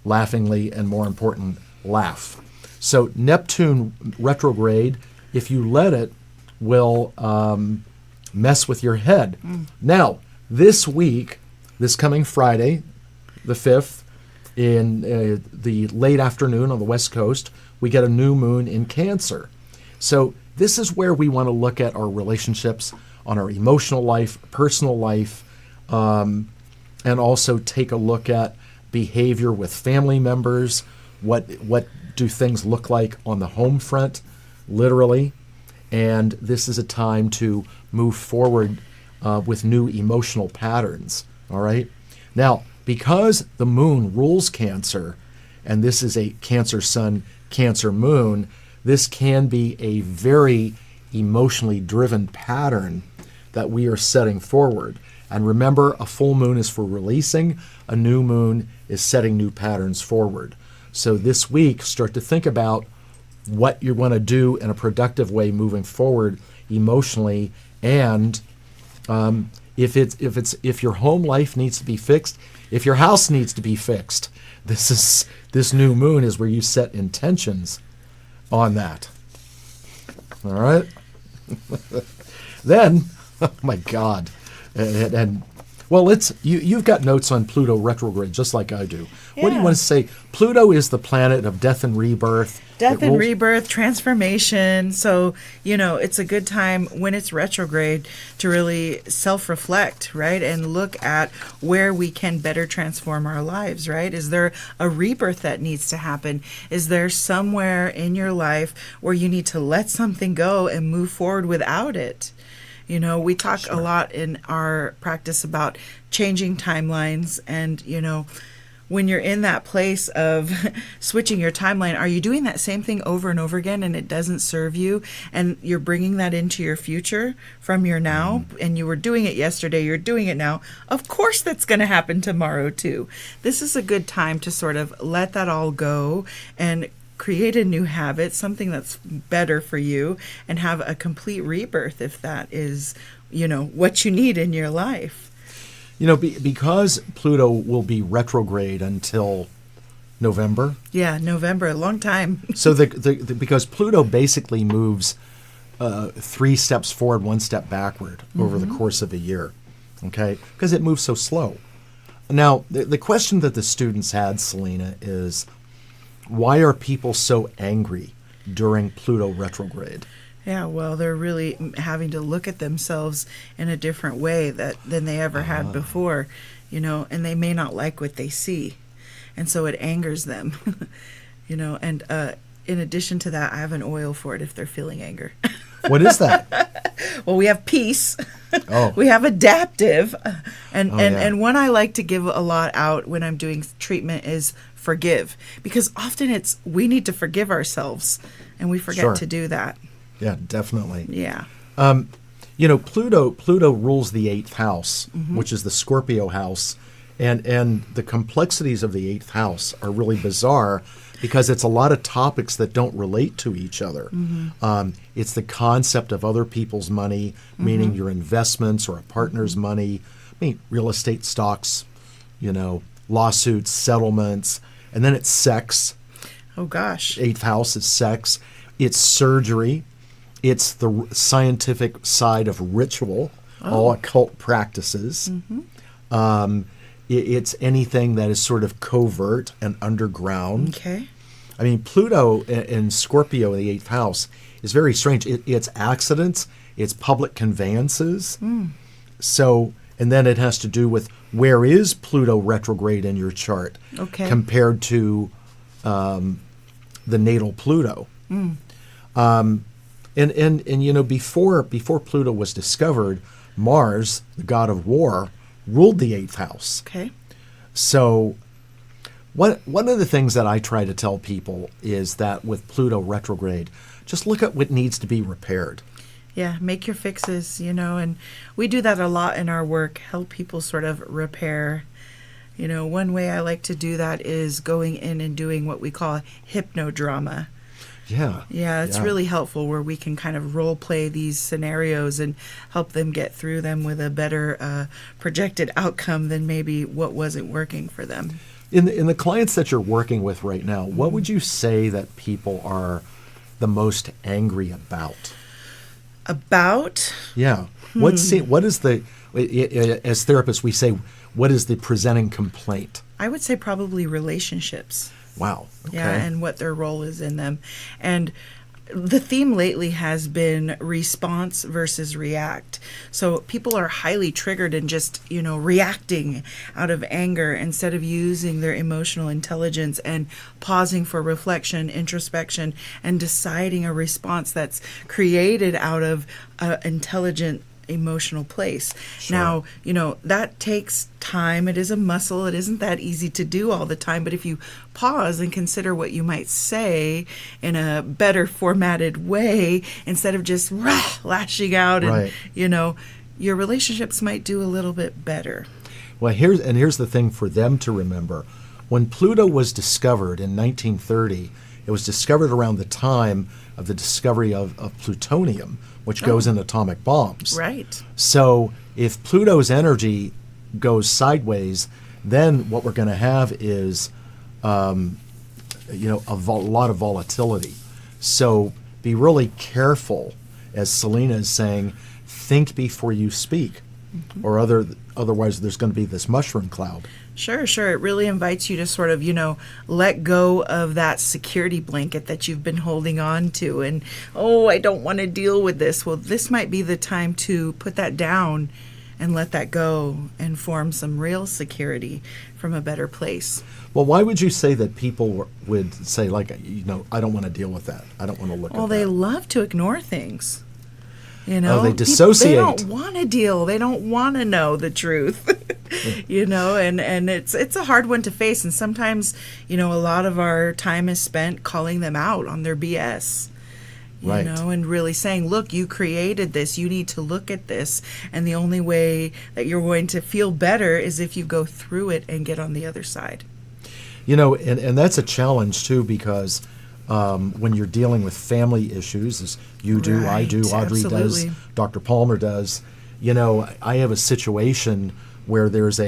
laughingly, and more important, laugh. So Neptune retrograde, if you let it, will mess with your head. Now, this week, this coming Friday, the 5th, in the late afternoon on the West Coast, we get a new moon in Cancer. So this is where we want to look at our relationships on our emotional life, personal life, and also take a look at behavior with family members, what do things look like on the home front, literally. And this is a time to move forward with new emotional patterns, all right? Now, because the moon rules Cancer, and this is a Cancer sun, Cancer moon, this can be a very emotionally driven pattern that we are setting forward. And remember, a full moon is for releasing, a new moon is setting new patterns forward. So this week, start to think about what you want to do in a productive way moving forward emotionally, and if your home life needs to be fixed, if your house needs to be fixed, this new moon is where you set intentions on that. All right. Then, oh my God, and well, you've got notes on Pluto retrograde just like I do. Yeah. What do you want to say? Pluto is the planet of death and rebirth. Death and rebirth, transformation. So, it's a good time when it's retrograde to really self-reflect, right? And look at where we can better transform our lives, right? Is there a rebirth that needs to happen? Is there somewhere in your life where you need to let something go and move forward without it? We talk a lot in our practice about changing timelines, and, when you're in that place of switching your timeline, are you doing that same thing over and over again and it doesn't serve you, and you're bringing that into your future from your now, and you were doing it yesterday, you're doing it now? Of course that's going to happen tomorrow too. This is a good time to sort of let that all go and create a new habit, something that's better for you, and have a complete rebirth if that is, what you need in your life. Because Pluto will be retrograde until November. Yeah, November, a long time. So because Pluto basically moves 3 steps forward, 1 step backward over the course of a year, okay? Because it moves so slow. Now, the question that the students had, Salena, is why are people so angry during Pluto retrograde? Yeah, well, they're really having to look at themselves in a different way than they ever had before, and they may not like what they see. And so it angers them, and in addition to that, I have an oil for it if they're feeling anger. What is that? Well, we have peace. Oh. We have adaptive. And yeah. and one I like to give a lot out when I'm doing treatment is forgive. Because often we need to forgive ourselves, and we forget to do that. Yeah, definitely. Yeah. Pluto rules the 8th house, which is the Scorpio house, and the complexities of the 8th house are really bizarre because it's a lot of topics that don't relate to each other. It's the concept of other people's money, meaning your investments or a partner's money, real estate, stocks, lawsuits, settlements, and then it's sex. Oh, gosh. 8th house is sex. It's surgery. It's the scientific side of ritual, all occult practices. It's anything that is sort of covert and underground. Okay. Pluto in Scorpio in the 8th house is very strange. It's accidents, it's public conveyances. So, and then it has to do with where is Pluto retrograde in your chart compared to the natal Pluto. And before Pluto was discovered, Mars, the god of war, ruled the 8th house. Okay. So one of the things that I try to tell people is that with Pluto retrograde, just look at what needs to be repaired. Yeah, make your fixes, and we do that a lot in our work, help people sort of repair. One way I like to do that is going in and doing what we call hypnodrama. Yeah, it's really helpful where we can kind of role play these scenarios and help them get through them with a better projected outcome than maybe what wasn't working for them. In the clients that you're working with right now, what would you say that people are the most angry about? Yeah. What is the, as therapists, we say, what is the presenting complaint? I would say probably relationships. Wow. Okay. Yeah, and what their role is in them. And the theme lately has been response versus react. So people are highly triggered and just, reacting out of anger instead of using their emotional intelligence and pausing for reflection, introspection, and deciding a response that's created out of intelligent emotional place. Sure. Now, that takes time. It is a muscle. It isn't that easy to do all the time. But if you pause and consider what you might say in a better formatted way, instead of just lashing out, and, Right. Your relationships might do a little bit better. Well, here's the thing for them to remember. When Pluto was discovered in 1930, it was discovered around the time of the discovery of plutonium, which goes in atomic bombs. Right. So if Pluto's energy goes then what we're going to have is, a lot of volatility. So be really careful, as Salena is saying, think before you speak, or otherwise there's going to be this mushroom cloud. Sure. It really invites you to sort of, let go of that security blanket that you've been holding on to. And, I don't want to deal with this. Well, this might be the time to put that down and let that go and form some real security from a better place. Well, why would you say that people would say, I don't want to deal with that. I don't want to look at that. Well, they love to ignore things. They dissociate. They don't want to deal. They don't want to know the truth. And it's a hard one to face. And sometimes, a lot of our time is spent calling them out on their BS. Right. And really saying, look, you created this. You need to look at this. And the only way that you're going to feel better is if you go through it and get on the other side. And that's a challenge, too, because when you're dealing with family issues, as you do, Right, I do, Audrey absolutely. does, Dr. Palmer does, I have a situation where there's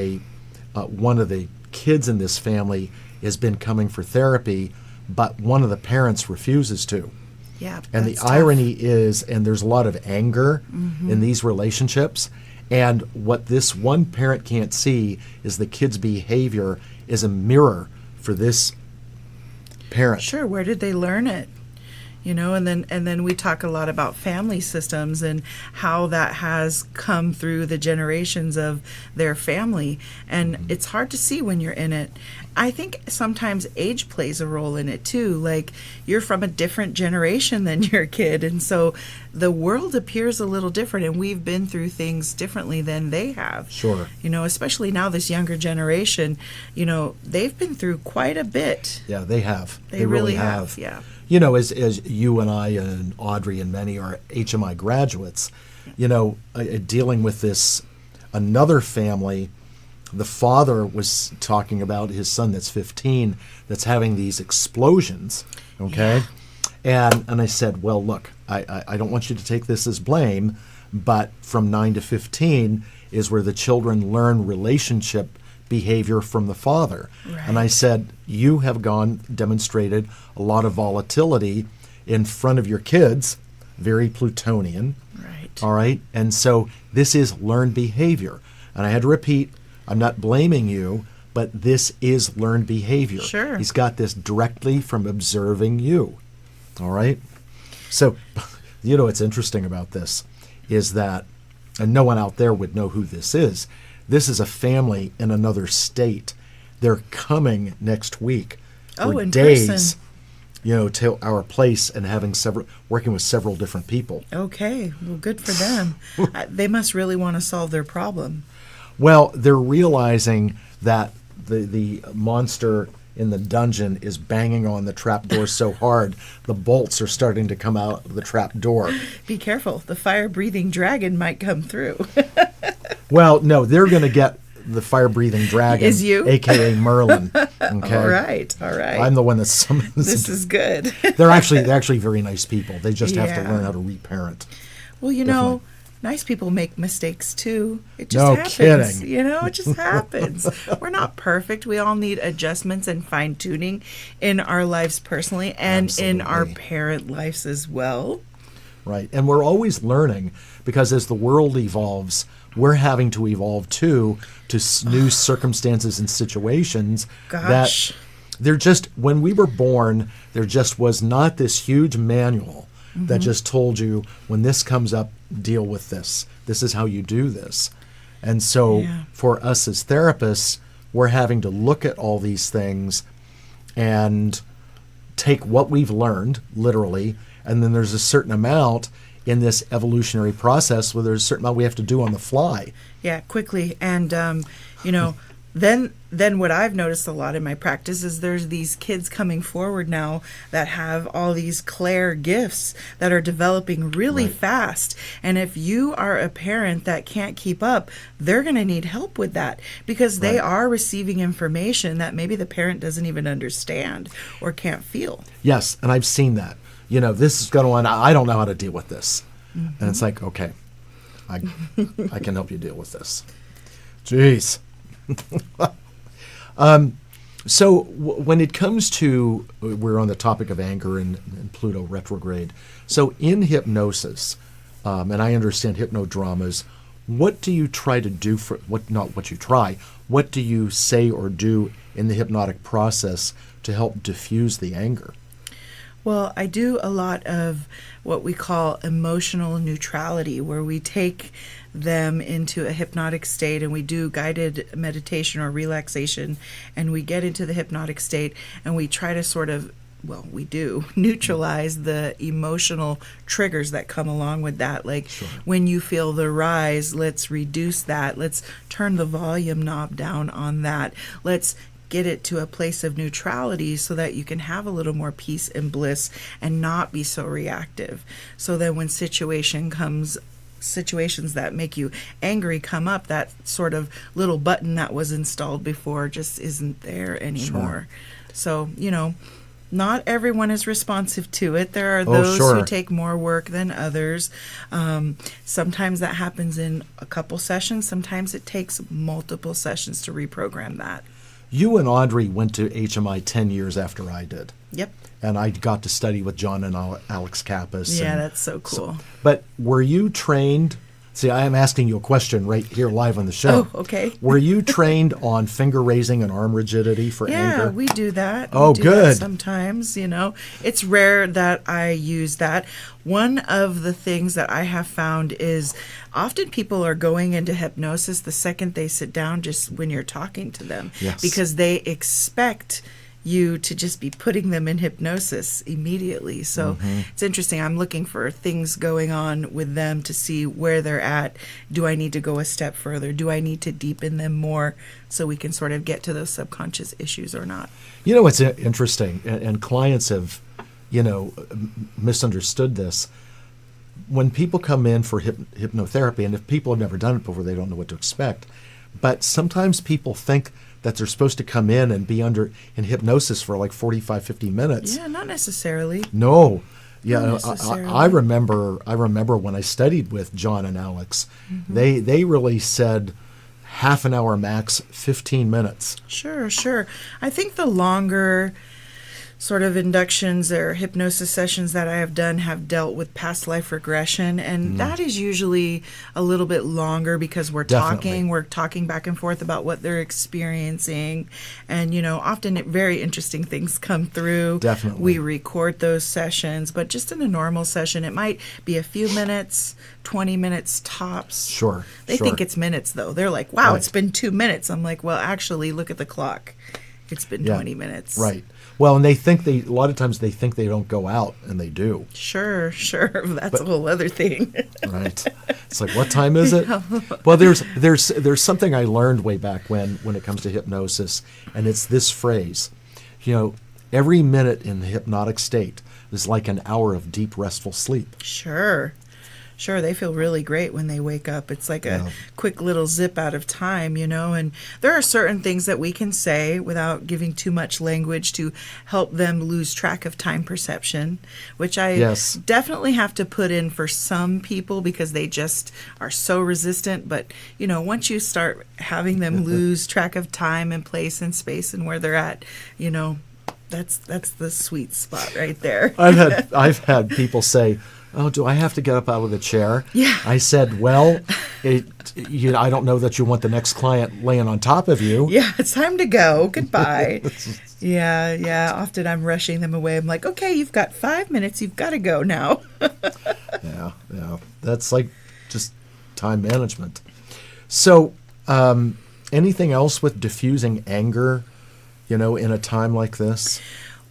one of the kids in this family has been coming for therapy, but one of the parents refuses to. Yeah. And the that's tough. irony is, and there's a lot of anger in these relationships, and what this one parent can't see is the kid's behavior is a mirror for this parent. Sure. Where did they learn it? And then we talk a lot about family systems and how that has come through the generations of their family. And it's hard to see when you're in it. I think sometimes age plays a role in it too. Like, you're from a different generation than your kid. And so the world appears a little different, and we've been through things differently than they have. Sure. Especially now, this younger generation, they've been through quite a bit. Yeah, they have. They really have. Yeah. As you and I and Audrey and many are HMI graduates, dealing with this, another family, the father was talking about his son that's 15 that's having these explosions, okay? Yeah. And I said, well, look, I don't want you to take this as blame, but from 9 to 15 is where the children learn relationship behavior from the father. Right. And I said, you have demonstrated a lot of volatility in front of your kids, very Plutonian. Right. All right. And so this is learned behavior. And I had to repeat, I'm not blaming you, but this is learned behavior. Sure. He's got this directly from observing you. All right. So, what's interesting about this is that, and no one out there would know who this is. This is a family in another state. They're coming next week for in days, person. To our place and working with several different people. Okay, well, good for them. They must really want to solve their problem. Well, they're realizing that the monster in the dungeon is banging on the trapdoor so hard, the bolts are starting to come out of the trapdoor. Be careful. The fire-breathing dragon might come through. Well, no, they're going to get the fire-breathing dragon, Is you? a.k.a. Merlin. Okay? All right. I'm the one that summons. This is good. They're actually very nice people. They just have to Yeah. learn how to reparent. Well, Definitely. nice people make mistakes too. It just No happens. kidding. It just happens. We're not perfect. We all need adjustments and fine-tuning in our lives personally and in our Absolutely. parent lives as well. Right. And we're always learning because as the world evolves, we're having to evolve too to new circumstances and situations Gosh. when we were born, there just was not this huge manual that just told you, when this comes up, deal with this. This is how you do this. And so for us as therapists, we're having to look at all these things and take what we've learned, literally, and then there's a certain amount in this evolutionary process where there's a certain amount we have to do on the fly. Yeah, quickly. And, then what I've noticed a lot in my practice is there's these kids coming forward now that have all these clair gifts that are developing really fast. And if you are a parent that can't keep up, they're going to need help with that because they are receiving information that maybe the parent doesn't even understand or can't feel. Yes, and I've seen that. This is going on. I don't know how to deal with this. And it's like, okay, I can help you deal with this. Jeez. So when it comes to, we're on the topic of anger and Pluto retrograde. So in hypnosis, and I understand hypnodramas, what do you try to do what do you say or do in the hypnotic process to help diffuse the anger? Well, I do a lot of what we call emotional neutrality, where we take them into a hypnotic state and we do guided meditation or relaxation, and we get into the hypnotic state and we try to we do neutralize the emotional triggers that come along with that. Like when you feel the rise, let's reduce that. Let's turn the volume knob down on that. Let's get it to a place of neutrality so that you can have a little more peace and bliss and not be so reactive. So then when situations that make you angry come up, that sort of little button that was installed before just isn't there anymore. So, not everyone is responsive to it. There are those who take more work than others. Sometimes that happens in a couple sessions. Sometimes it takes multiple sessions to reprogram that. You and Audrey went to HMI 10 years after I did. Yep. And I got to study with John and Alex Kappas. Yeah, that's so cool. But were you trained? See, I am asking you a question right here live on the show. Oh, okay. Were you trained on finger raising and arm rigidity for anger? Yeah, we do that. Oh, we do good. That sometimes, it's rare that I use that. One of the things that I have found is often people are going into hypnosis the second they sit down, just when you're talking to them, because they expect you to just be putting them in hypnosis immediately. So it's interesting. I'm looking for things going on with them to see where they're at. Do I need to go a step further? Do I need to deepen them more so we can sort of get to those subconscious issues or not? It's interesting, and clients have, misunderstood this. When people come in for hypnotherapy, and if people have never done it before, they don't know what to expect. But sometimes people think that they're supposed to come in and be in hypnosis for like 45, 50 minutes. Yeah, not necessarily. No. Yeah, Not necessarily. I remember when I studied with John and Alex, they really said half an hour max, 15 minutes. Sure. I think the longer sort of inductions or hypnosis sessions that I have done have dealt with past life regression, and that is usually a little bit longer because we're talking back and forth about what they're experiencing, and often very interesting things come through. Definitely. We record those sessions, but just in a normal session it might be a few minutes, 20 minutes tops. Sure. They think it's minutes though. They're like, wow, It's been 2 minutes. I'm like, well, actually look at the clock. It's been 20 minutes. Right. Well, and a lot of times they think they don't go out, and they do. Sure. That's a whole other thing. Right. It's like, what time is it? Well, there's something I learned way back when it comes to hypnosis, and it's this phrase. Every minute in the hypnotic state is like an hour of deep, restful sleep. Sure, they feel really great when they wake up. It's like a quick little zip out of time, and there are certain things that we can say without giving too much language to help them lose track of time perception, which I definitely have to put in for some people because they just are so resistant. But, once you start having them lose track of time and place and space and where they're at, that's the sweet spot right there. I've had people say, "Oh, do I have to get up out of the chair?" Yeah. I said, "Well, I don't know that you want the next client laying on top of you. Yeah, it's time to go. Goodbye. Yeah. Often I'm rushing them away. I'm like, okay, you've got 5 minutes. You've got to go now. Yeah. That's like just time management. So, anything else with diffusing anger, in a time like this?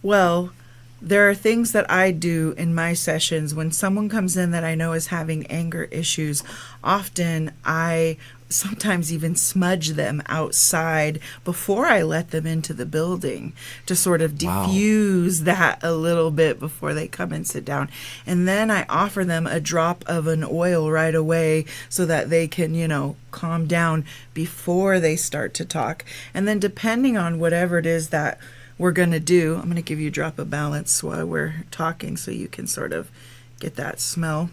Well, there are things that I do in my sessions when someone comes in that I know is having anger issues. Often I sometimes even smudge them outside before I let them into the building to sort of diffuse that a little bit before they come and sit down. And then I offer them a drop of an oil right away so that they can, calm down before they start to talk. And then depending on whatever it is that we're going to do, I'm going to give you a drop of balance while we're talking so you can sort of get that smell.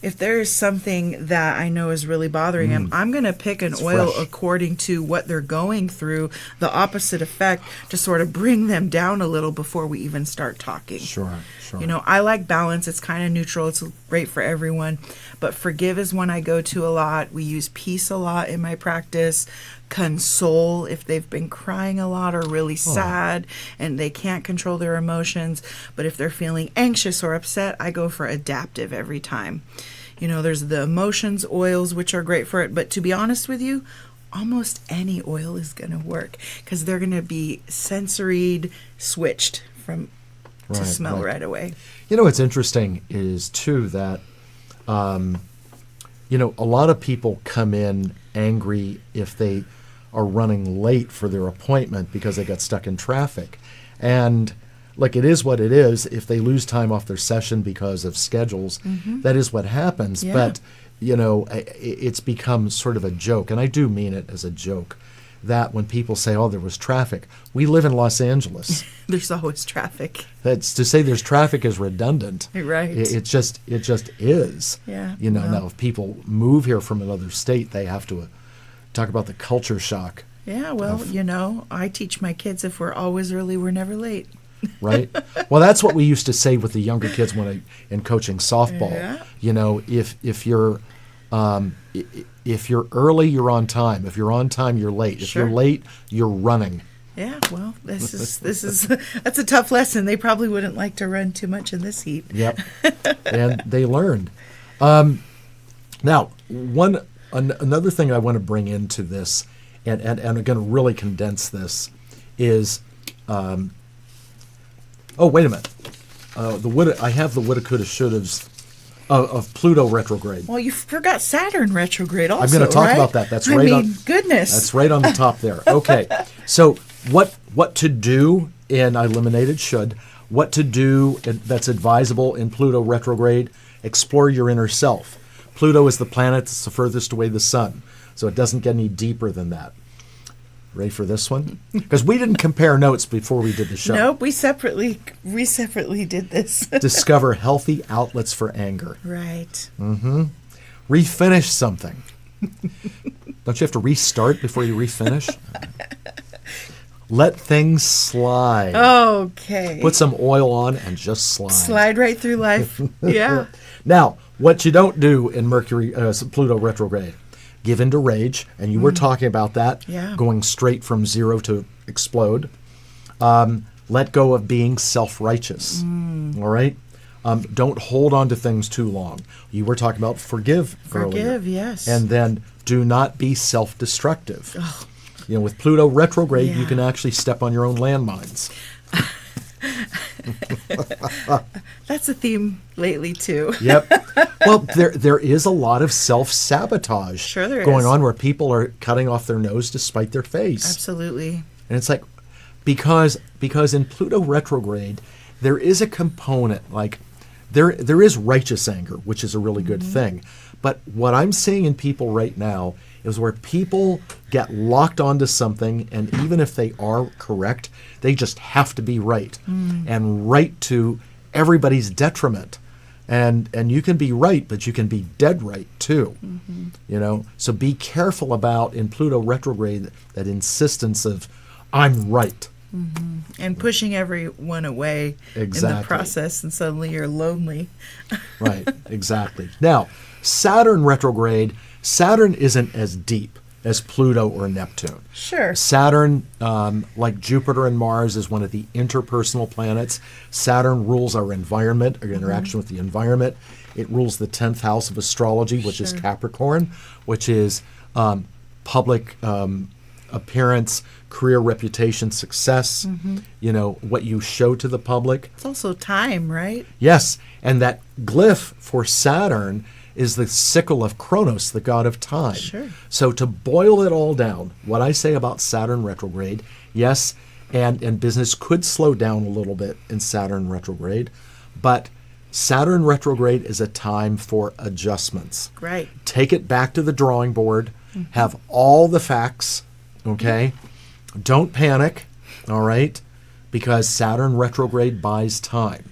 If there is something that I know is really bothering them, I'm going to pick an oil fresh. according to what they're going through, the opposite effect, to sort of bring them down a little before we even start talking. Sure. I like balance. It's kind of neutral. It's great for everyone. But forgive is one I go to a lot. We use peace a lot in my practice. Console if they've been crying a lot or really sad and they can't control their emotions. But if they're feeling anxious or upset, I go for adaptive every time. There's the emotions oils, which are great for it. But to be honest with you, almost any oil is going to work because they're going to be sensory switched to smell right away. What's interesting is, too, that, a lot of people come in angry if they are running late for their appointment because they got stuck in traffic. And, it is what it is. If they lose time off their session because of schedules, that is what happens. Yeah. But, it's become sort of a joke, and I do mean it as a joke, that when people say, there was traffic, we live in Los Angeles. There's always traffic. That's to say there's traffic is redundant. Right. It just is. Yeah. Now if people move here from another state, they have to talk about the culture shock. Yeah, well, I teach my kids if we're always early, we're never late. Right. Well, that's what we used to say with the younger kids in coaching softball. Yeah. If you're early, you're on time. If you're on time, you're late. If you're late, you're running. Yeah, well, this is that's a tough lesson. They probably wouldn't like to run too much in this heat. Yep. And they learned. Now, another thing I want to bring into this, and I'm going to really condense this, is wait a minute. I have the woulda, coulda, shouldas of Pluto retrograde. Well, you forgot Saturn retrograde also, I'm going to talk right? about that. That's I right mean, on. goodness. That's right on the top there. Okay. So what to do in I eliminated should. What to do that's advisable in Pluto retrograde. Explore your inner self. Pluto is the planet that's the furthest away the sun, so it doesn't get any deeper than that. Ready for this one? Because we didn't compare notes before we did the show. Nope, we separately did this. Discover healthy outlets for anger. Right. Refinish something. Don't you have to restart before you refinish? Let things slide. Okay. Put some oil on and just slide. Slide right through life. Yeah. Now, what you don't do in Pluto retrograde, give into rage, and you were talking about that, going straight from zero to explode. Let go of being self-righteous, all right? Don't hold on to things too long. You were talking about forgive earlier. Forgive, yes. And then do not be self-destructive. Oh. With Pluto retrograde, you can actually step on your own landmines. That's a theme lately, too. Yep. Well, there is a lot of self-sabotage going on where people are cutting off their nose to spite their face. Absolutely. And it's like, because in Pluto retrograde, there is a component, like there is righteous anger, which is a really good thing. But what I'm seeing in people right now is where people get locked onto something, and even if they are correct, they just have to be right, and right to everybody's detriment. And you can be right, but you can be dead right too. So be careful about, in Pluto retrograde, that insistence of I'm right. And pushing everyone away in the process, and suddenly you're lonely. Right, exactly. Now, Saturn retrograde, Saturn isn't as deep as Pluto or Neptune. Sure. Saturn, like Jupiter and Mars, is one of the interpersonal planets. Saturn rules our environment, our interaction with the environment. It rules the 10th house of astrology, which is Capricorn, which is public appearance, career, reputation, success, what you show to the public. It's also time, right? Yes, and that glyph for Saturn is the sickle of Kronos, the god of time. Sure. So to boil it all down, what I say about Saturn retrograde, yes, and business could slow down a little bit in Saturn retrograde, but Saturn retrograde is a time for adjustments. Right. Take it back to the drawing board, have all the facts, okay? Don't panic, all right? Because Saturn retrograde buys time.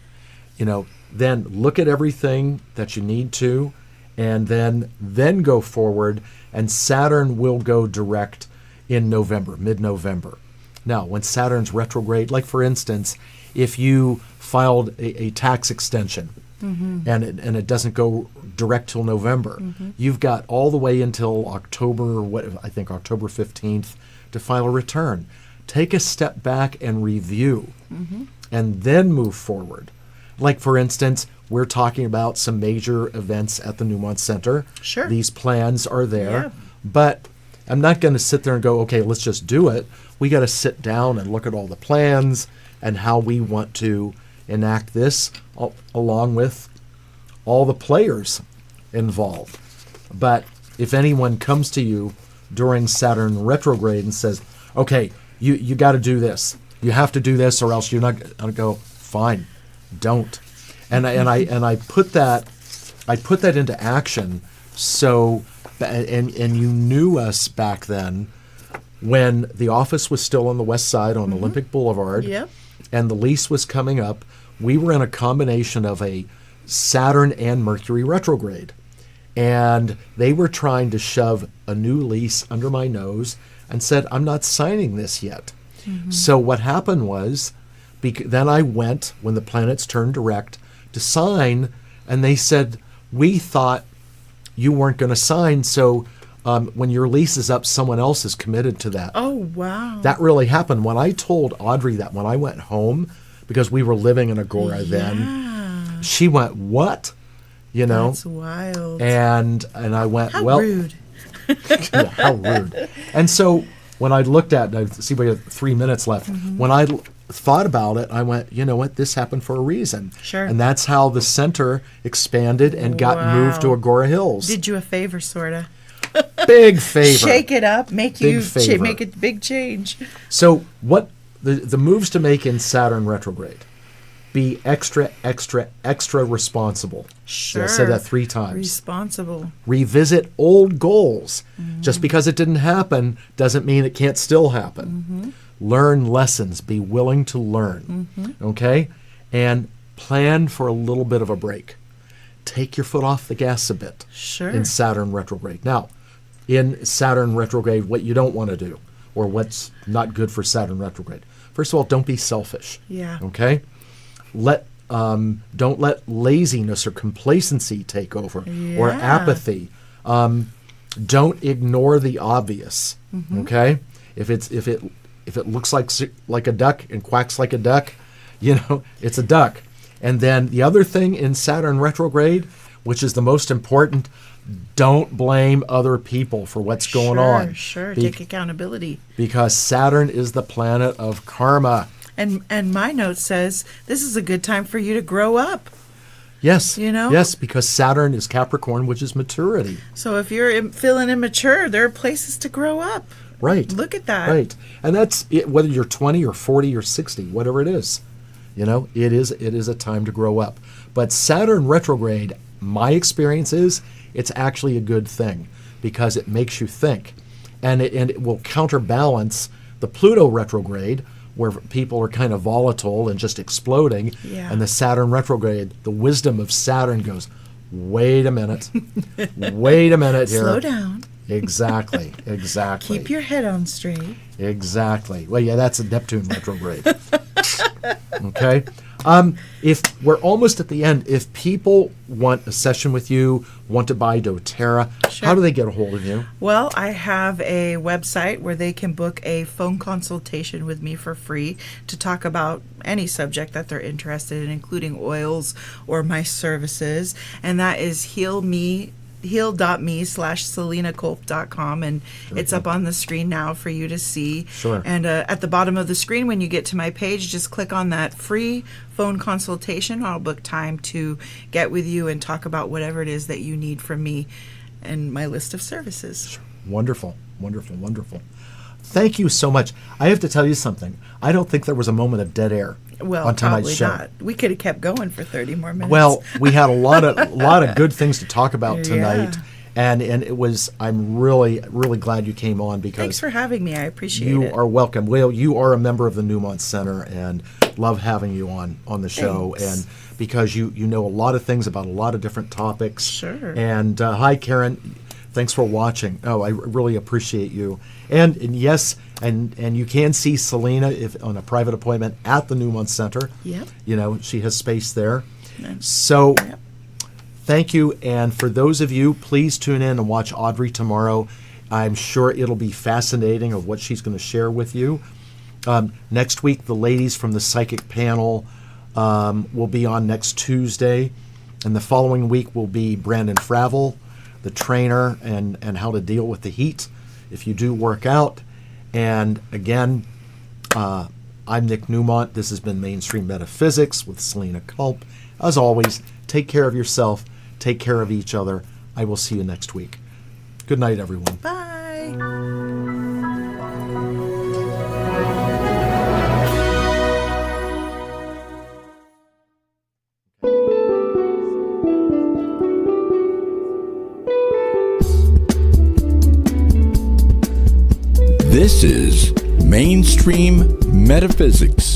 Then look at everything that you need to, and then go forward, and Saturn will go direct in November, mid-November. Now, when Saturn's retrograde, like for instance, if you filed a tax extension and it doesn't go direct till November, you've got all the way until October 15th to file a return. Take a step back and review, and then move forward. Like for instance, we're talking about some major events at the Newmont Center. Sure. These plans are there, Yeah. but I'm not going to sit there and go, okay, let's just do it. We got to sit down and look at all the plans and how we want to enact this, along with all the players involved. But if anyone comes to you during Saturn retrograde and says, okay, you got to do this, you have to do this, or else you're not going to go, fine, don't. And I put that into action. So, and you knew us back then when the office was still on the west side on Olympic Boulevard. Yep. And the lease was coming up. We were in a combination of a Saturn and Mercury retrograde. And they were trying to shove a new lease under my nose and said, I'm not signing this yet. So what happened was, then I went, when the planets turned direct, to sign, and they said, we thought you weren't going to sign, so when your lease is up, someone else is committed to that. Oh, wow. That really happened. When I told Audrey that, when I went home, because we were living in Agora then, she went, what? That's wild. And I went, How well. rude. Yeah, how rude. And so when I looked at it, I see we have 3 minutes left. When I thought about it, I went, you know what, this happened for a reason. Sure. And that's how the center expanded and got moved to Agora Hills. Did you a favor, sort of. Big favor. Shake it up, make Big favor. make a big change. So what the moves to make in Saturn retrograde? Be extra, extra, extra responsible. Sure. So I said that 3 times. Responsible. Revisit old goals. Just because it didn't happen doesn't mean it can't still happen. Learn lessons. Be willing to learn. Okay? And plan for a little bit of a break. Take your foot off the gas a bit in Saturn retrograde. Now, in Saturn retrograde, what you don't want to do, or what's not good for Saturn retrograde. First of all, don't be selfish. Yeah. Okay? Don't let laziness or complacency take over, or apathy. Don't ignore the obvious. Okay? If it looks like a duck and quacks like a duck, it's a duck. And then the other thing in Saturn retrograde, which is the most important, don't blame other people for what's going on. Sure. Take accountability. Because Saturn is the planet of karma. And my note says this is a good time for you to grow up. Yes. You know? Yes, because Saturn is Capricorn, which is maturity. So if you're feeling immature, there are places to grow up. Right. Look at that. Right. And that's it, whether you're 20 or 40 or 60, whatever it is. You know, it is a time to grow up. But Saturn retrograde, my experience is, it's actually a good thing because it makes you think. And it will counterbalance the Pluto retrograde, where people are kind of volatile and just exploding. Yeah. And the Saturn retrograde, the wisdom of Saturn goes, wait a minute. Wait a minute here. Slow down. Exactly. Exactly. Keep your head on straight. Exactly. Well, yeah, that's a Neptune retrograde. Okay. If we're almost at the end, if people want a session with you, want to buy doTERRA, Sure. how do they get a hold of you? Well, I have a website where they can book a phone consultation with me for free to talk about any subject that they're interested in, including oils or my services. And that is heal.me/SalenaColp.com, and it's up on the screen now for you to see. Sure. And at the bottom of the screen, when you get to my page, just click on that free phone consultation. I'll book time to get with you and talk about whatever it is that you need from me and my list of services. Wonderful, wonderful, wonderful. Thank you so much. I have to tell you something. I don't think there was a moment of dead air Well, on tonight's probably show. not. We could have kept going for 30 more minutes. Well, we had a lot of good things to talk about tonight, Yeah. and it was. I'm really glad you came on because thanks for having me. I appreciate you it. are welcome. Well, you are a member of the Newmont Center, and love having you on the show, Thanks. and because you know a lot of things about a lot of different topics. Sure. And hi, Karen. Thanks for watching. Oh, I really appreciate you. And yes, and you can see Salena if on a private appointment at the Newmont Center. Yep. You know, she has space there. Yep. So Yep. thank you. And for those of you, please tune in and watch Audrey tomorrow. I'm sure it'll be fascinating of what she's going to share with you. Next week, the ladies from the psychic panel will be on next Tuesday. And the following week will be Brandon Fravel, the trainer, and how to deal with the heat if you do work out. And again, I'm Nick Newmont. This has been Mainstream Metaphysics with Salena Colp. As always, take care of yourself, take care of each other. I will see you next week. Good night, everyone. Bye. This is Mainstream Metaphysics